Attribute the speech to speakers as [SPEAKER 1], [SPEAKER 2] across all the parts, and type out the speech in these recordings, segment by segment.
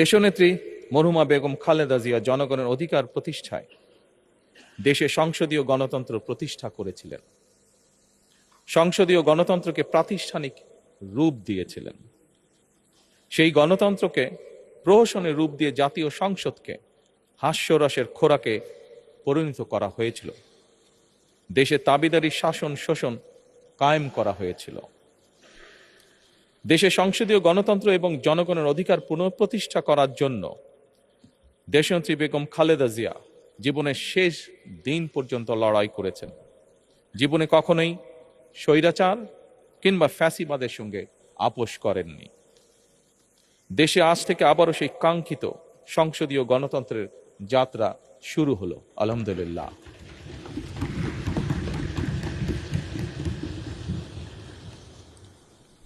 [SPEAKER 1] দেশনেত্রী মরহুমা বেগম খালেদা জিয়া জনগণের অধিকার প্রতিষ্ঠায় দেশে সংসদীয় গণতন্ত্র প্রতিষ্ঠা করেছিলেন। সংসদীয় গণতন্ত্রকে প্রাতিষ্ঠানিক রূপ দিয়েছিলেন। সেই গণতন্ত্রকে প্রহসনের রূপ দিয়ে জাতীয় সংসদকে হাস্যরসের খোরাকে পরিণত করা হয়েছিল। দেশে তাবিদারি শাসন শোষণ কায়েম করা হয়েছিল। দেশে সংসদীয় গণতন্ত্র এবং জনগণের অধিকার পুনঃপ্রতিষ্ঠা করার জন্য দেশনেত্রী বেগম খালেদা জিয়া জীবনের শেষ দিন পর্যন্ত লড়াই করেছেন। জীবনে কখনোই স্বৈরাচার কিংবা ফ্যাসিবাদের সঙ্গে আপোষ করেননি। দেশে আজ থেকে আবারও সেই কাঙ্ক্ষিত সংসদীয় গণতন্ত্রের যাত্রা শুরু হলো, আলহামদুলিল্লাহ।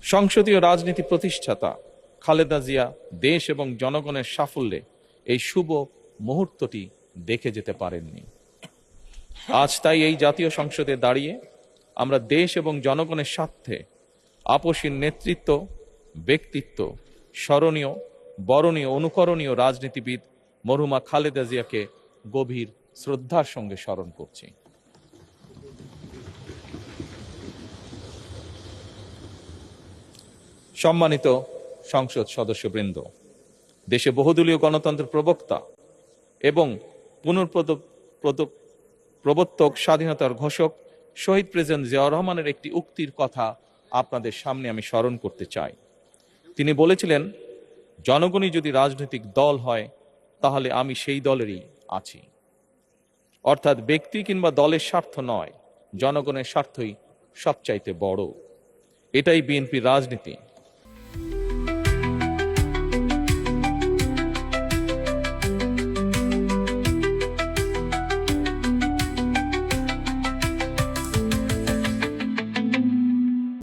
[SPEAKER 1] সংসদীয় রাজনীতি প্রতিষ্ঠাতা খালেদা জিয়া দেশ এবং জনগণের সাফল্যে এই শুভ মুহূর্তটি দেখে যেতে পারেননি। আজ তাই এই জাতীয় সংসদে দাঁড়িয়ে আমরা দেশ এবং জনগণের স্বার্থে আপসীর নেতৃত্ব, ব্যক্তিত্ব, স্মরণীয়, বরণীয়, অনুকরণীয় রাজনীতিবিদ মরহুমা খালেদা জিয়াকে গভীর শ্রদ্ধার সঙ্গে স্মরণ করছি। সম্মানিত সংসদ সদস্যবৃন্দ, দেশে বহুদলীয় গণতন্ত্রের প্রবক্তা এবং প্রবর্তক, স্বাধীনতার ঘোষক শহীদ প্রেসিডেন্ট জিয়াউর রহমানের একটি উক্তির কথা আপনাদের সামনে আমি স্মরণ করতে চাই। তিনি বলেছিলেন, জনগণই যদি রাজনৈতিক দল হয় তাহলে আমি সেই দলেরই আছি। অর্থাৎ ব্যক্তি কিংবা দলের স্বার্থ নয়, জনগণের স্বার্থই সবচাইতে বড়। এটাই বিএনপির রাজনীতি।